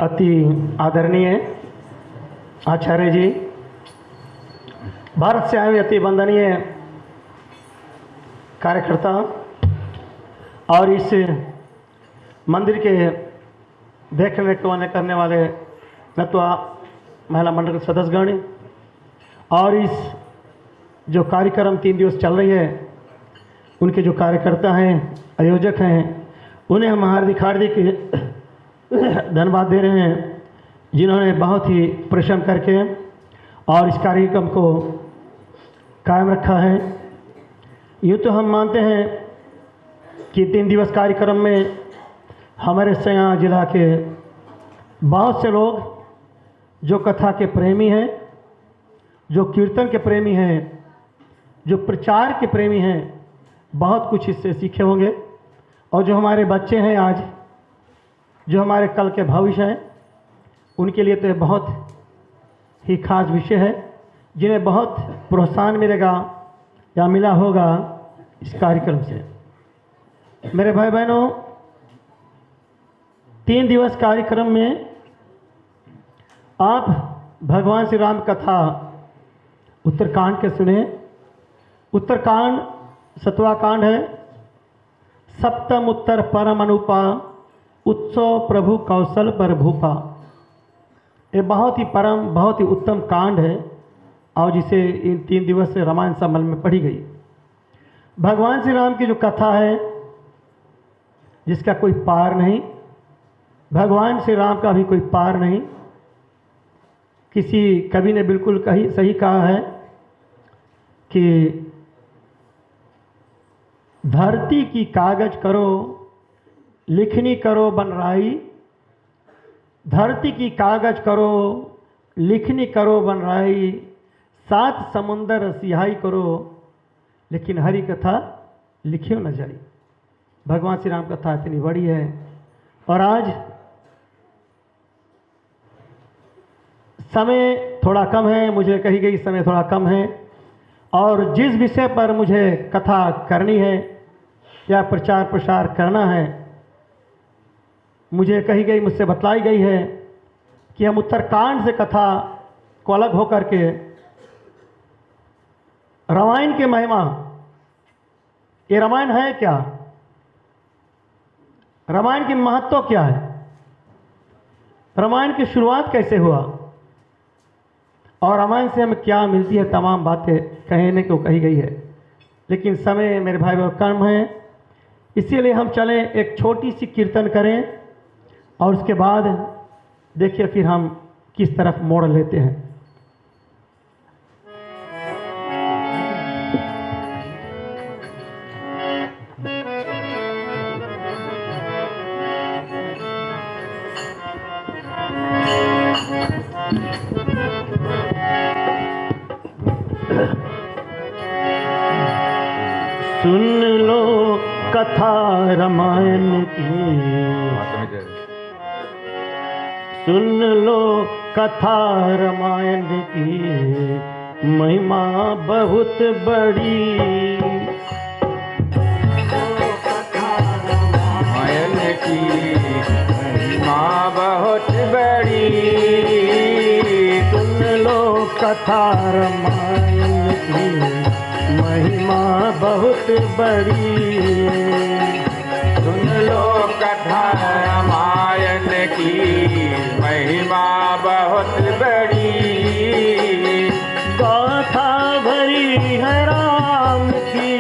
अति आदरणीय आचार्य जी, भारत से आए हुए अति वंदनीय कार्यकर्ता और इस मंदिर के देखने करने वाले नत्वा महिला मंडल के सदस्यगण और इस जो कार्यक्रम 3 दिवस चल रही है उनके जो कार्यकर्ता हैं, आयोजक हैं, उन्हें हम हार्दिक धन्यवाद दे रहे हैं, जिन्होंने बहुत ही परिश्रम करके और इस कार्यक्रम को कायम रखा है। यूँ तो हम मानते हैं कि 3 दिवस कार्यक्रम में हमारे सयां जिला के बहुत से लोग जो कथा के प्रेमी हैं, जो कीर्तन के प्रेमी हैं, जो प्रचार के प्रेमी हैं, बहुत कुछ इससे सीखे होंगे। और जो हमारे बच्चे हैं आज, जो हमारे कल के भविष्य हैं, उनके लिए तो बहुत ही खास विषय है, जिन्हें बहुत प्रोत्साहन मिलेगा या मिला होगा इस कार्यक्रम से। मेरे भाई बहनों, 3 दिवस कार्यक्रम में आप भगवान श्री राम कथा उत्तरकांड के सुने। उत्तरकांड 7वां कांड है। सप्तम उत्तर परम अनुपा उत्सव प्रभु कौशल पर भूपा। ये बहुत ही परम, बहुत ही उत्तम कांड है और जिसे इन 3 दिवस से रामायण सम्मेलन में पढ़ी गई। भगवान श्री राम की जो कथा है, जिसका कोई पार नहीं, भगवान श्री राम का भी कोई पार नहीं। किसी कवि ने बिल्कुल सही कहा है कि धरती की कागज करो, लिखनी करो बनराई। धरती की कागज करो, लिखनी करो बनराई। 7 समुंदर सिहाई करो, लेकिन हरि कथा लिखियो न जाई। भगवान श्री राम कथा इतनी बड़ी है और आज समय थोड़ा कम है, मुझे कही गई समय थोड़ा कम है, और जिस विषय पर मुझे कथा करनी है या प्रचार प्रसार करना है, मुझे कही गई, मुझसे बतलाई गई है कि हम उत्तरकांड से कथा को अलग होकर के रामायण के महिमा, ये रामायण है क्या, रामायण की महत्व क्या है, रामायण की शुरुआत कैसे हुआ और रामायण से हमें क्या मिलती है, तमाम बातें कहने को कही गई है। लेकिन समय मेरे भाई बहन कम है, इसीलिए हम चलें एक छोटी सी कीर्तन करें और उसके बाद देखिए फिर हम किस तरफ मोड़ लेते हैं। सुन लो कथा रामायण की, सुन लो कथा रामायण की, महिमा बहुत बड़ी। रामायण की महिमा बहुत बड़ी। सुन लो कथा रामायण की, महिमा बहुत बड़ी। सुन लो कथा रामायण की महिमा बहुत बड़ी। गाथा भरी है राम की,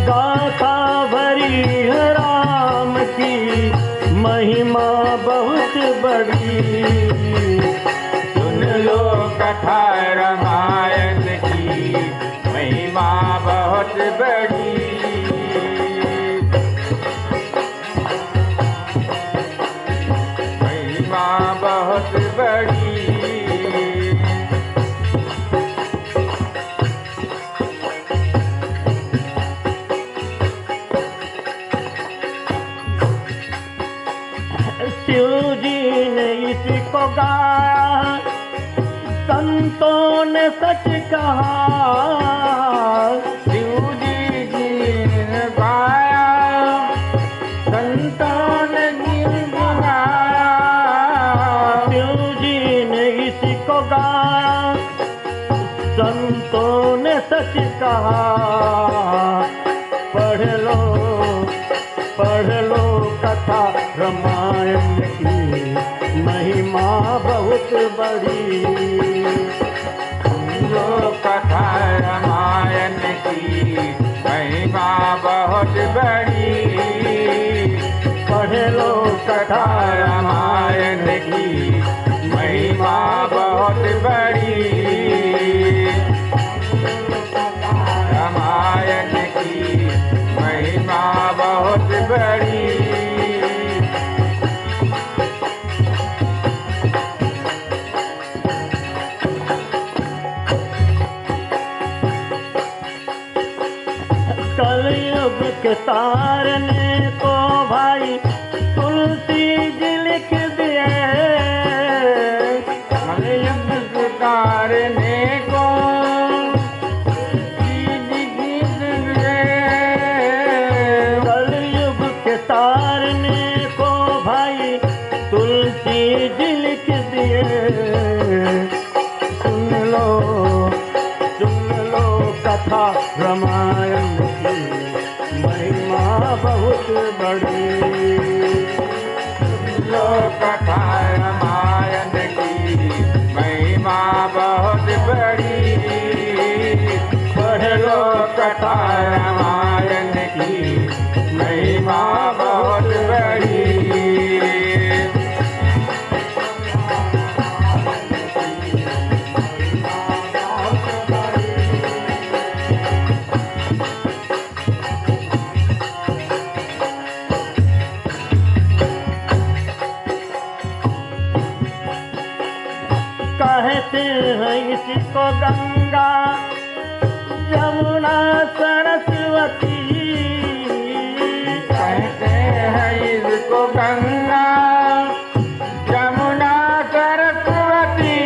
गाथा भरी है राम की, महिमा बहुत बड़ी। सुन लो कथा रामायण की महिमा बहुत बड़ी। महिमा बहुत बड़ी। शिव जी ने इसको गाया, संतों ने सच कहा। शिव जी ने गाया, संतों ने गिनगुनाया। सच कहा। पढ़ लो कथा रामायण की, महिमा बहुत बड़ी। जो कथा रामायण की महिमा बहुत बड़ी। पढ़ लो कथा रामायण की महिमा बहुत बड़ी। रामायण की महिमा बहुत बड़ी। कलयुग के तारने को भाई तुलसी जी लिख दिए। कलयुग के तारने को कलयुग के तारने को भाई तुलसी जी लिख दिए। सुन लो कथा रामायण की, महिमा बहुत बड़ी। लो कथा रामायण की महिमा बहुत बड़ी। पढ़ लो कथा रामायण की महिमा बहुत बड़ी। कहते हैं इसको गंगा यमुना सरस्वती। कहते हैं इसको गंगा यमुना सरस्वती।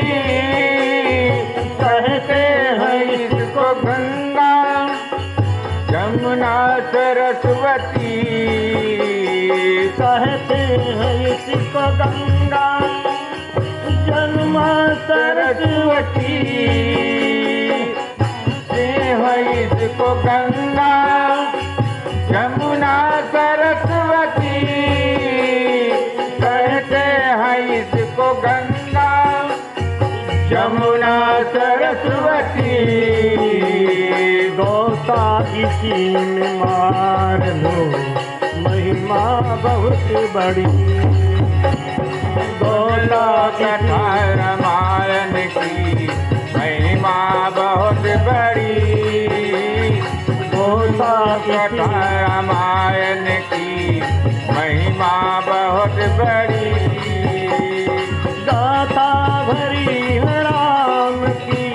कहते हैं इसको गंगा यमुना सरस्वती। कहते हैं इसको गंगा यमुना सरस्वती। है इसको गंगा यमुना सरस्वती। कहते हैं इसको गंगा यमुना सरस्वती। गौता इसी में मार लो, महिमा बहुत बड़ी। गौता कथा रामायण की महिमा बहुत बड़ी। गौता कथा रामायण की महिमा बहुत बड़ी। गाथा भरी है राम की,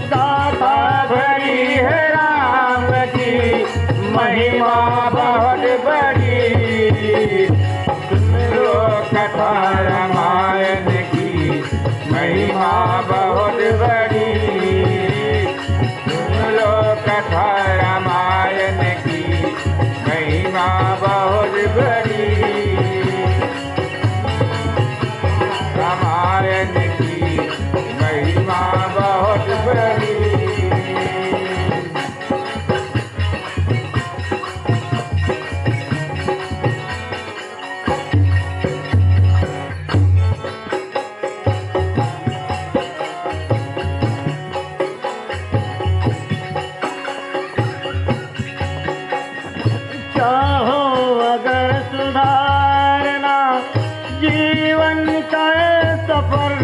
गाथा भरी है राम की महिमा बहुत बड़ी। सुन लो कथा रामायण की महिमा बहुत बड़ी। सुन लो कथा रामायण की महिमा बहुत बड़ी। रामायण की महिमा बहुत बड़ी। चाहो अगर सुधारना जीवन का सफर,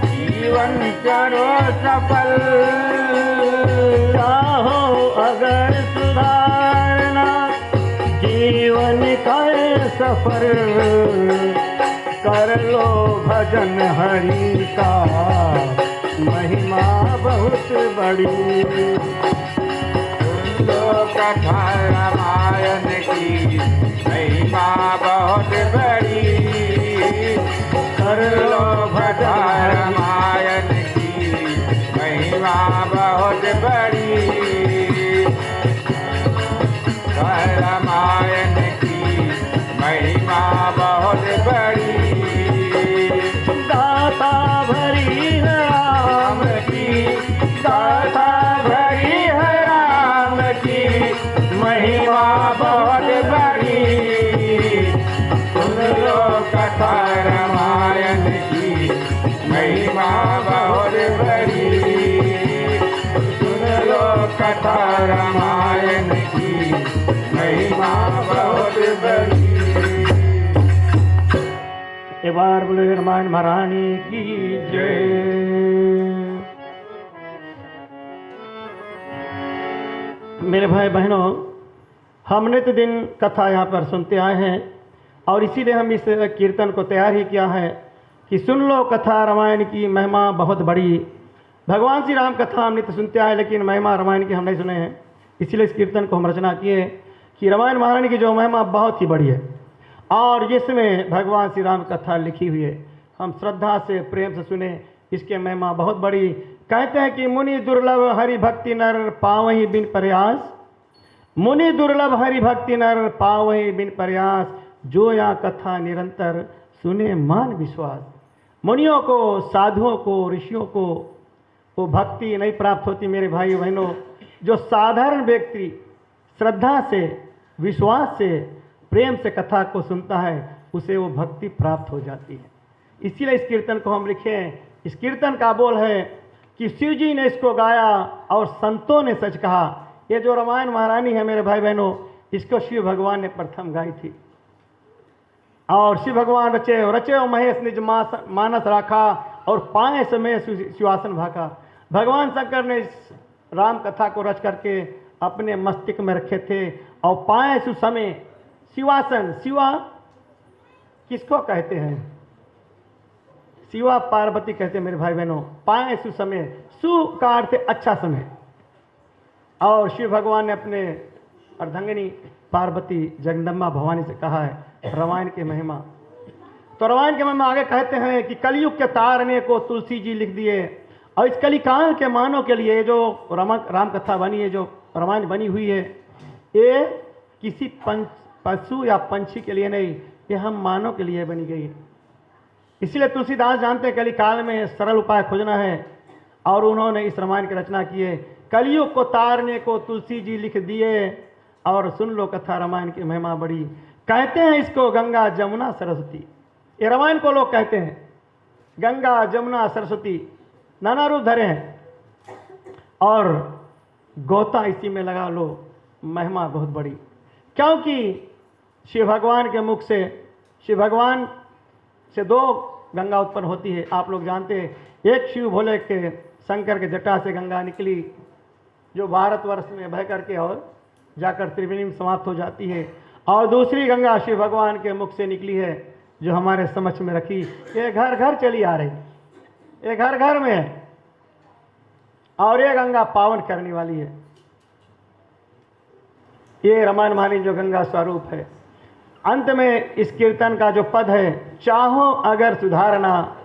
जीवन करो सफल। चाहो अगर सुधारना जीवन का सफर, कर लो भजन हरि का, महिमा बहुत बड़ी। लो कथा रामायण की महिमा बहुत बड़ी। कर लो कथा रामायण की महिमा बहुत बड़ी। रामायण की महिमा बहुत बड़ी। बहुत बड़ी सुन लो कथा रामायण की महिमा बहुत बड़ी सुन लो कथा रामायण की महिमा बहुत बड़ी। एक बार बोले रामायण महारानी की जय। मेरे भाई बहनों, हम नित्य दिन कथा यहाँ पर सुनते आए हैं और इसीलिए हम इस कीर्तन को तैयार ही किया है कि सुन लो कथा रामायण की महिमा बहुत बड़ी। भगवान श्री राम कथा हम नित्य सुनते आए लेकिन महिमा रामायण की हम नहीं सुने हैं, इसीलिए इस कीर्तन को हम रचना किए कि रामायण महारानी की जो महिमा बहुत ही बड़ी है और जिसमें भगवान श्री राम कथा लिखी हुई है, हम श्रद्धा से प्रेम से सुने। इसकी महिमा बहुत बड़ी। कहते हैं कि मुनि दुर्लभ हरि भक्ति नर पावहि बिन प्रयास, मुनि दुर्लभ हरि भक्ति नर पावहि बिन प्रयास, जो या कथा निरंतर सुने मान विश्वास। मुनियों को, साधुओं को, ऋषियों को वो भक्ति नहीं प्राप्त होती मेरे भाई बहनों। जो साधारण व्यक्ति श्रद्धा से, विश्वास से, प्रेम से कथा को सुनता है उसे वो भक्ति प्राप्त हो जाती है। इसीलिए इस कीर्तन को हम लिखे हैं। इस कीर्तन का बोल है कि शिव जी ने इसको गाया और संतों ने सच कहा। ये जो रामायण महारानी है मेरे भाई बहनों, इसको शिव भगवान ने प्रथम गाई थी और शिव भगवान रचे रचे महेश निज मानस राखा और पाए समय शिवासन भाका। भगवान शंकर ने इस राम कथा को रच करके अपने मस्तिष्क में रखे थे और पाए सु समय शिवासन। शिवा किसको कहते हैं? शिवा पार्वती कहते हैं मेरे भाई बहनों। पाए सु समय, सु का अर्थ है अच्छा समय, और शिव भगवान ने अपने अर्धांगिनी पार्वती जगदम्बा भवानी से कहा है रामायण की महिमा। तो रामायण की महिमा आगे कहते हैं कि कलयुग के तारने को तुलसी जी लिख दिए और इस कलिकाल के मानव के लिए जो राम कथा बनी है, जो रामायण बनी हुई है, ये किसी पशु या पंछी के लिए नहीं, ये हम मानव के लिए बनी गई है। इसलिए तुलसीदास जानते हैं कलिकाल में सरल उपाय खोजना है और उन्होंने इस रामायण की रचना की है। कलयुग को तारने को तुलसी जी लिख दिए और सुन लो कथा रामायण की महिमा बड़ी। कहते हैं इसको गंगा जमुना सरस्वती। ये रामायण को लोग कहते हैं गंगा जमुना सरस्वती, नाना रूप धरे हैं और गोता इसी में लगा लो, महिमा बहुत बड़ी। क्योंकि शिव भगवान के मुख से, शिव भगवान से दो गंगा उत्पन्न होती है। आप लोग जानते हैं, एक शिव भोले के शंकर के जटा से गंगा निकली जो भारतवर्ष में बह करके और जाकर त्रिवेणी में समाप्त हो जाती है, और दूसरी गंगा शिव भगवान के मुख से निकली है जो हमारे समक्ष में रखी। ये घर घर चली आ रही, ये घर घर में है और ये गंगा पावन करने वाली है। ये रामायण महारानी जो गंगा स्वरूप है। अंत में इस कीर्तन का जो पद है, चाहो अगर सुधारना,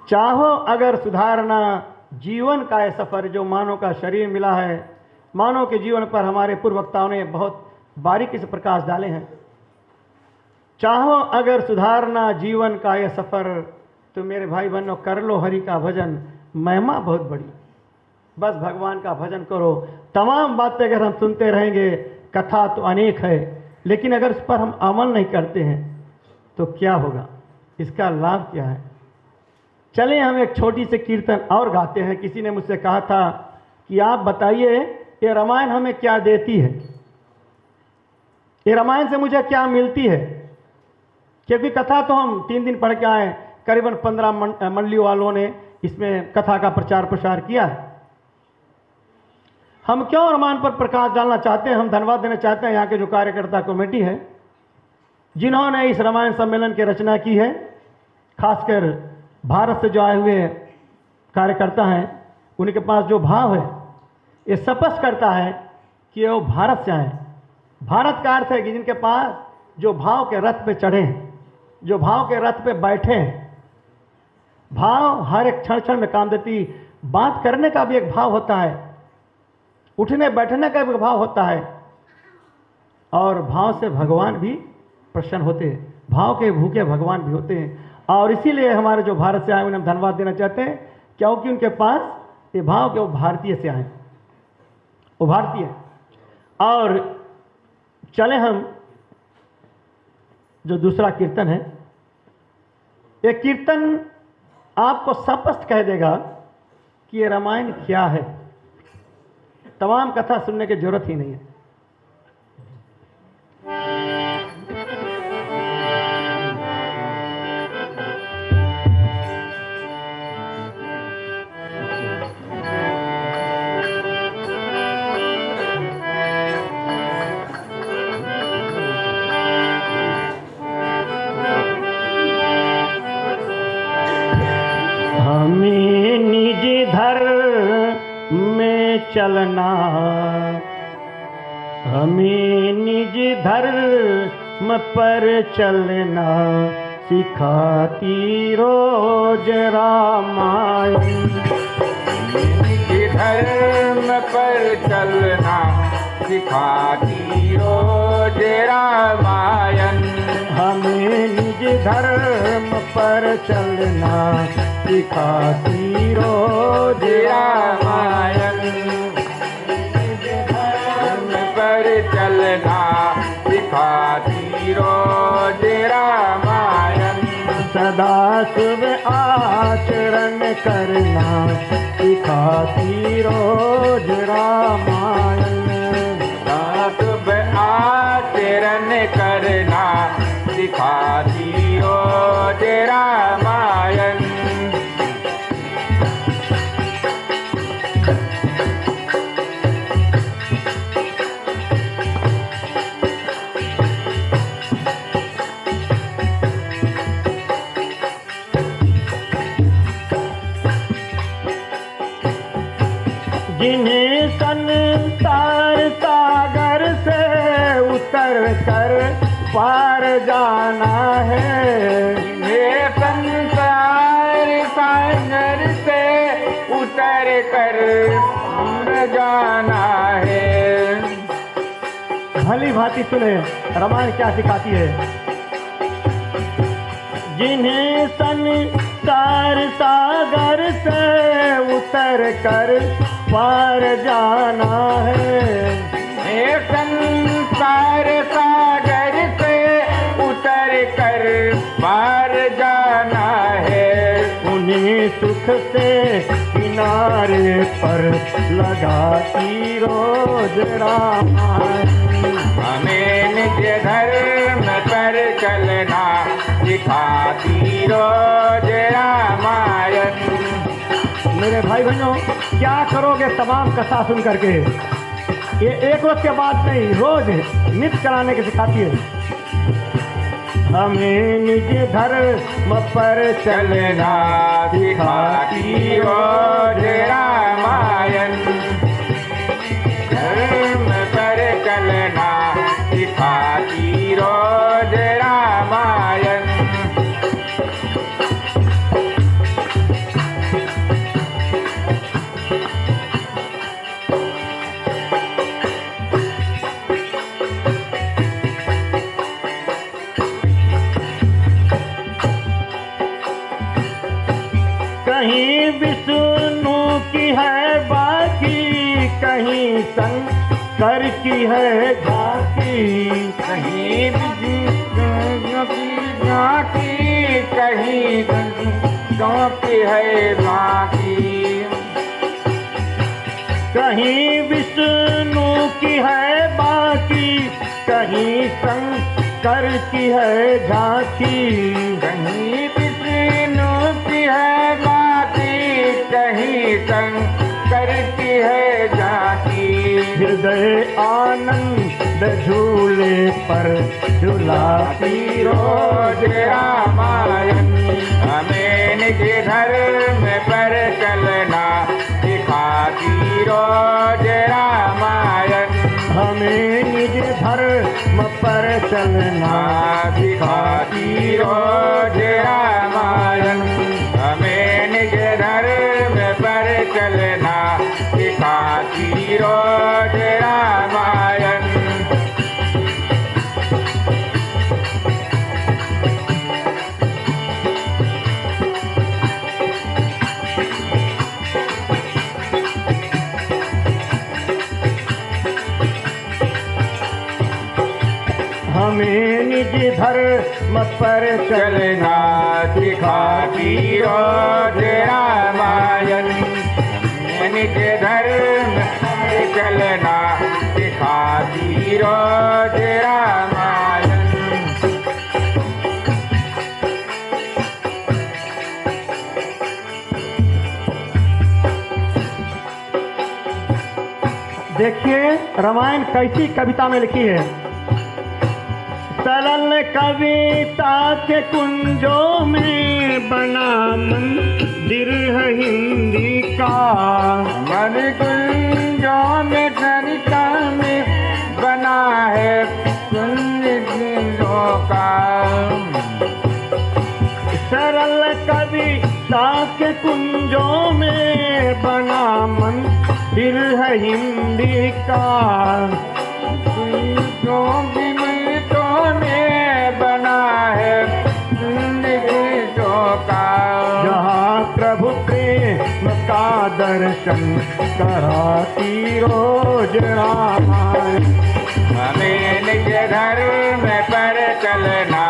चाहो अगर सुधारना जीवन का ये सफ़र, जो मानव का शरीर मिला है, मानव के जीवन पर हमारे पूर्व वक्ताओं ने बहुत बारीकी से प्रकाश डाले हैं। चाहो अगर सुधारना जीवन का ये सफ़र, तो मेरे भाई बहनों कर लो हरि का भजन, महिमा बहुत बड़ी। बस भगवान का भजन करो। तमाम बातें अगर हम सुनते रहेंगे, कथा तो अनेक है, लेकिन अगर उस पर हम अमल नहीं करते हैं तो क्या होगा, इसका लाभ क्या है? चलें हम एक छोटी सी कीर्तन और गाते हैं। किसी ने मुझसे कहा था कि आप बताइए ये रामायण हमें क्या देती है, ये रामायण से मुझे क्या मिलती है? क्योंकि कथा तो हम 3 दिन पढ़ के आए, करीबन 15 मंडलियों वालों ने इसमें कथा का प्रचार प्रसार किया है। हम क्यों रामायण पर प्रकाश डालना चाहते हैं? हम धन्यवाद देना चाहते हैं यहाँ के जो कार्यकर्ता कमेटी है जिन्होंने इस रामायण सम्मेलन की रचना की है। खासकर भारत से जो आए हुए कार्यकर्ता हैं, उनके पास जो भाव है ये स्पष्ट करता है कि वो भारत से आए। भारत का अर्थ है कि जिनके पास जो भाव के रथ पे चढ़े हैं, जो भाव के रथ पे बैठे हैं। भाव हर एक क्षण क्षण में काम देती। बात करने का भी एक भाव होता है, उठने बैठने का भी भाव होता है, और भाव से भगवान भी प्रसन्न होते हैं। भाव के भूखे भगवान भी होते हैं। और इसीलिए हमारे जो भारत से आए उन्हें हम धन्यवाद देना चाहते हैं, क्योंकि उनके पास ये भाव के वो भारतीय से आए, वो भारतीय। और चले हम जो दूसरा कीर्तन है, ये कीर्तन आपको स्पष्ट कह देगा कि ये रामायण क्या है। तमाम कथा सुनने की जरूरत ही नहीं है। हमें निज धर्म में चलना, हमें निज धर्म पर चलना सिखाती रोज रामायण। निज धर्म पर चलना सिखाती रोज रामायण। हमें निज धर्म पर चलना सिखाती रोज रामायण। निज धर्म पर चलना सिखाती रोज रामायण। सदा शुभ आचरण करना सिखाती रोज रामायण। शुभ आचरण करना सिखाती रोज रामायण। जिन्हें संसार सागर से उतर कर पार जाना है। ये संसार सागर से उतर कर पार जाना है। भली भांति सुने रामायण क्या सिखाती है। जिन्हें संसार सागर से उतर कर पार जाना है। ये संसार सागर से उतर कर पार जाना है। उन्हें सुख से किनारे पर लगाती रोज रामायण। हमें निज धर्म पर चलना सिखाती रोज रामायण। मेरे भाई बहनों, क्या करोगे तमाम कथा सुन करके? ये एक रोज के बाद नहीं, रोज नित्य कराने की सिखाती है। हमें निज धर्म पर चलना सिखाती रोज रामायण। धर्म पर चलना सिखाती रोज रामायण। कहीं विष्णु की है बाकी, कहीं शंकर की है झांकी। कहीं विष्णु की झांकी, कहीं गंगा की है बाकी। कहीं विष्णु की है बाकी, कहीं शंकर की है झांकी। कहीं विष्णु की है बाकी, कहीं शंकर की है झांकी। हृदय आनंद झूले पर झुलाती रोज रामायण। हमें निज धर्म पर चलना सिखाती रोज रामायण। हमें निज धर्म पर चलना सिखाती रोज रामायण। हमें निज धर्म पर चलना सिखाती रोज रामायण। हमें निज धर्म पर चलना सिखाती रोज रामायण। निज धर्म पर चलना सिखाती रोज रामायण। देखिए रामायण कैसी कविता में लिखी है। सरल कविता के कुंजों में बना मंदिर है हिंदी का। मन कुंजों में सरिता में बना है कुंजों का। सरल कविता के कुंजों में बना मंदिर है हिंदी का। कुंजों की मिनटों में बना है कुंजों का। जहाँ प्रभु प्रेम का दर्शन कराती रोज रामायण। हमें निज धर्म पर चलना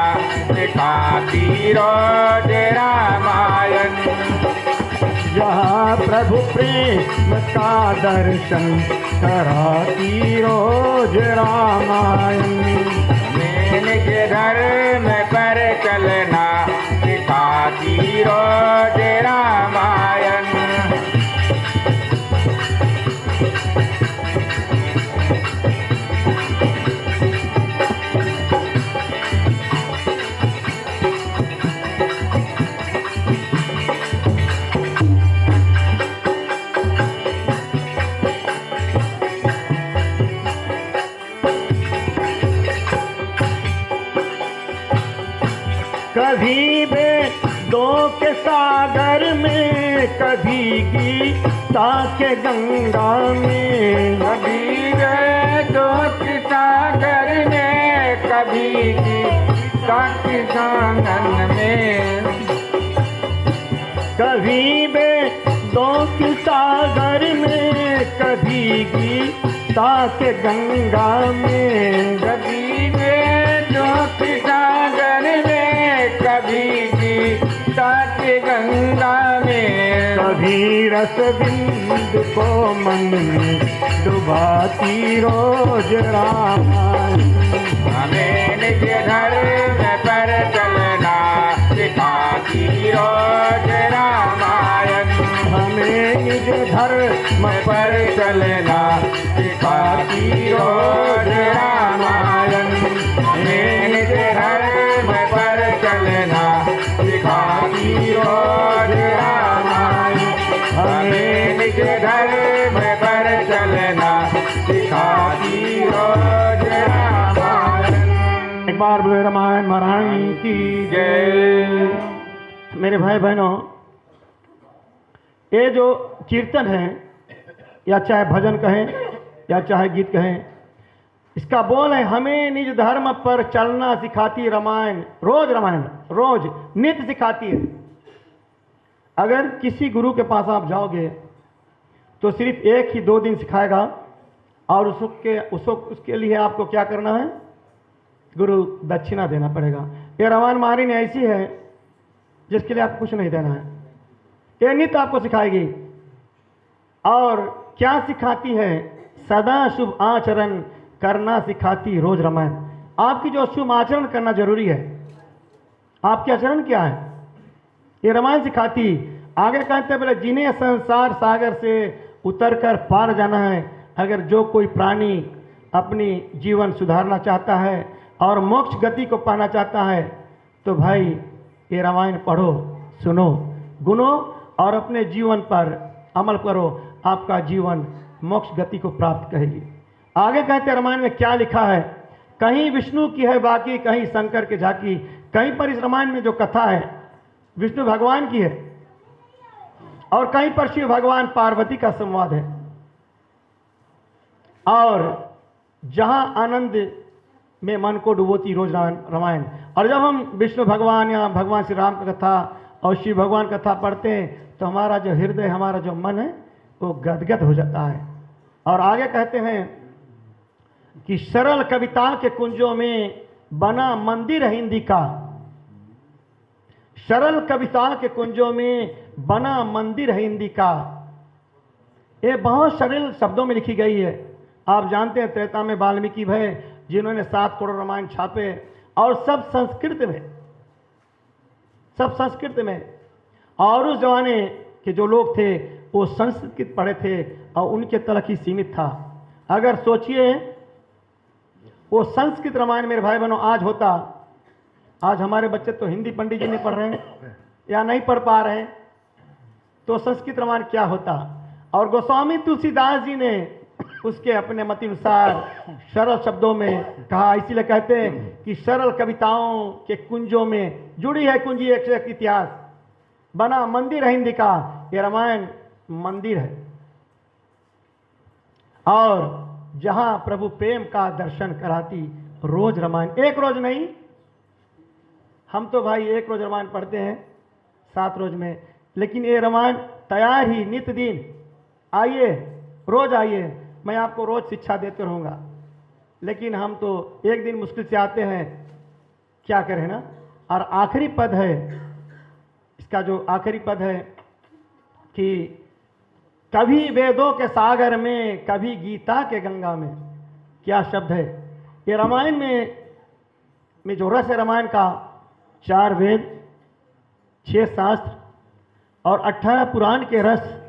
सिखाती रोज रामायण। जहाँ प्रभु प्रेम का दर्शन कराती रोज रामायण। हमें निज धर्म पर चलना सिखाती रोज रामायण। कभी वेदों के सागर में, कभी गीता के गंगा में। कभी वेदों के सागर में, कभी गीता के सागर में। कभी वेदों के सागर में, कभी गीता के गंगा में। कभी वेदों के सागर में, कभी गीता के गंगा में। कभी रस बिंदु को मन में डुबाती रोज रामायण। हमें निज धर्म पर चलना सिखाती रोज रामायण। हमें निज धर्म पर चलना सिखाती रोज रामायण। हमें निज धर्म पर चलना सिखाती रोज रामायण। हमें निज धर्म पर चलना सिखाती रोज रामायण। एक बार बोले रामायण महारानी की जय। मेरे भाई बहनों, ये जो कीर्तन है या चाहे भजन कहें या चाहे गीत कहें, इसका बोल है हमें निज धर्म पर चलना सिखाती रामायण। रोज नित्य सिखाती है। अगर किसी गुरु के पास आप जाओगे तो सिर्फ 1 ही 2 दिन सिखाएगा और उसके लिए आपको क्या करना है? गुरु दक्षिणा देना पड़ेगा। ये रामायण महारानी ऐसी है जिसके लिए आपको कुछ नहीं देना है। ये नित्य आपको सिखाएगी। और क्या सिखाती है? सदा शुभ आचरण करना सिखाती रोज रामायण। आपकी जो शुभ आचरण करना जरूरी है, आपके आचरण क्या है, ये रामायण सिखाती। आगे कहते बोले जिन्हें संसार सागर से उतरकर पार जाना है, अगर जो कोई प्राणी अपनी जीवन सुधारना चाहता है और मोक्ष गति को पाना चाहता है, तो भाई ये रामायण पढ़ो, सुनो, गुनो और अपने जीवन पर अमल करो। आपका जीवन मोक्ष गति को प्राप्त करेगी। आगे कहते रामायण में क्या लिखा है? कहीं विष्णु की है बाकी, कहीं शंकर के झाकी। कहीं पर इस रामायण में जो कथा है विष्णु भगवान की है और कहीं पर शिव भगवान पार्वती का संवाद है। और जहां आनंद में मन को डुबोती रोज रामायण। और जब हम विष्णु भगवान या भगवान श्री राम की कथा और शिव भगवान कथा पढ़ते हैं तो हमारा जो हृदय, हमारा जो मन है वो गदगद हो जाता है। और आगे कहते हैं कि सरल कविता के कुंजों में बना मंदिर हिंदी का, सरल कविता के कुंजों में बना मंदिर हिंदी का। ये बहुत सरल शब्दों में लिखी गई है। आप जानते हैं त्रेता में वाल्मीकि भय जिन्होंने 7 करोड़ रामायण छापे, और सब संस्कृत में। और उस जमाने के जो लोग थे वो संस्कृत पढ़े थे और उनके तलक ही सीमित था। अगर सोचिए वो संस्कृत रामायण मेरे भाई बहनों आज होता, आज हमारे बच्चे तो हिंदी पंडित जी नहीं पढ़ रहे हैं या नहीं पढ़ पा रहे हैं, तो संस्कृत रामायण क्या होता। और गोस्वामी तुलसीदास जी ने उसके अपने मत अनुसार सरल शब्दों में कहा। इसीलिए कहते हैं कि सरल कविताओं के कुंजों में जुड़ी है कुंजी एक से एक इतिहास, बना मंदिर हिंदी का। ये रामायण मंदिर है, और जहां प्रभु प्रेम का दर्शन कराती रोज रामायण, एक रोज नहीं। हम तो भाई एक रोज रामायण पढ़ते हैं 7 रोज में, लेकिन ये रामायण तैयार ही नित्य दिन। आइए, रोज आइए, मैं आपको रोज शिक्षा देते रहूँगा। लेकिन हम तो एक दिन मुश्किल से आते हैं, क्या करें ना। और आखिरी पद है इसका, जो आखिरी पद है कि कभी वेदों के सागर में, कभी गीता के गंगा में। क्या शब्द है ये रामायण में जो रस है रामायण का, 4 वेद, 6 शास्त्र और 18 पुराण के रस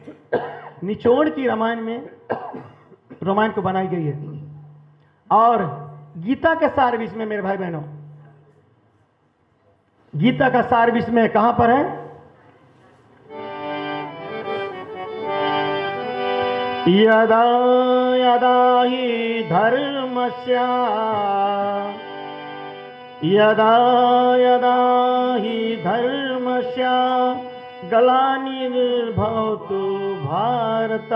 निचोड़ की रामायण को बनाई गई है। और गीता के सार विषय में मेरे भाई बहनों, गीता का सार विषय में कहां पर है? यदा यदा हि धर्मस्य, यदा यदा हि धर्मस्य ग्लानिर्भवतु भारत,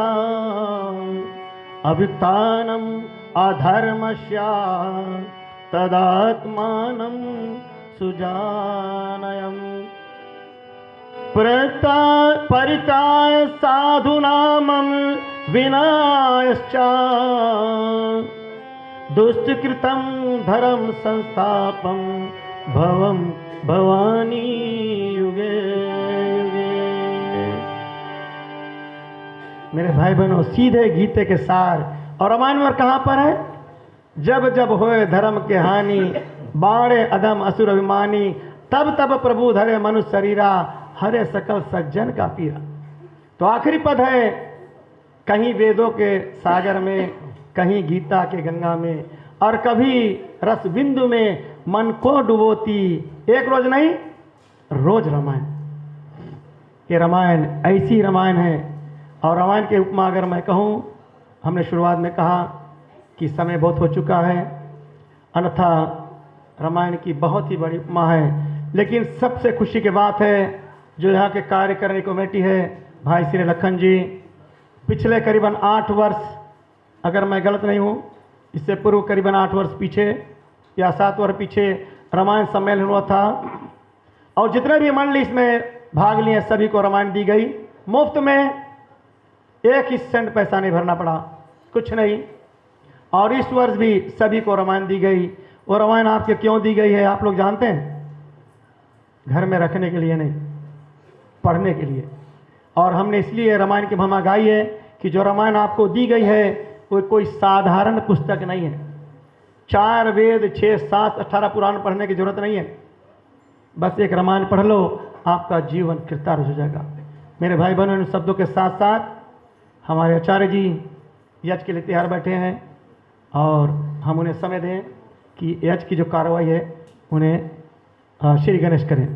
अभ्युत्थानम् अधर्मस्य तदात्मानं सुजानयम्। परित्राय साधूनां विनायश्च, दुष्कृतं धर्म संस्थापं भवं भवानी युगे युगे। मेरे भाई बहनों, सीधे गीते के सार। और रामायण में कहां पर है? जब जब होए धर्म के हानि, बाणे अधम असुर अभिमानी, तब तब प्रभु धरे मनुष्य शरीरा, हरे सकल सज्जन का पीरा। तो आखिरी पद है, कहीं वेदों के सागर में, कहीं गीता के गंगा में, और कभी रस बिंदु में मन को डुबोती। एक रोज नहीं, रोज रामायण। ये रामायण ऐसी रामायण है। और रामायण के उपमा अगर मैं कहूँ, हमने शुरुआत में कहा कि समय बहुत हो चुका है, अन्यथा रामायण की बहुत ही बड़ी उपमा है। लेकिन सबसे खुशी की बात है, जो यहाँ के कार्यकारिणी कमेटी है, भाई श्री लखन जी, पिछले करीबन 8 वर्ष, अगर मैं गलत नहीं हूँ, इससे पूर्व करीबन 8 वर्ष पीछे या 7 वर्ष पीछे रामायण सम्मेलन हुआ था। और जितने भी मंडली इसमें भाग लिए सभी को रामायण दी गई मुफ्त में, 1 सेंट पैसा नहीं भरना पड़ा, कुछ नहीं। और इस वर्ष भी सभी को रामायण दी गई। वो रामायण आपके क्यों दी गई है आप लोग जानते हैं? घर में रखने के लिए नहीं, पढ़ने के लिए। और हमने इसलिए रामायण की महिमा गाई है कि जो रामायण आपको दी गई है वो कोई साधारण पुस्तक नहीं है। 4 वेद, 6 शास्त्र, 18 पुराण पढ़ने की जरूरत नहीं है। बस एक रामायण पढ़ लो, आपका जीवन कृतार्थ हो जाएगा। मेरे भाई बहनों, इन शब्दों के साथ साथ हमारे आचार्य जी यज्ञ के लिए तैयार बैठे हैं, और हम उन्हें समय दें कि यज्ञ की जो कार्रवाई है उन्हें श्री गणेश करें।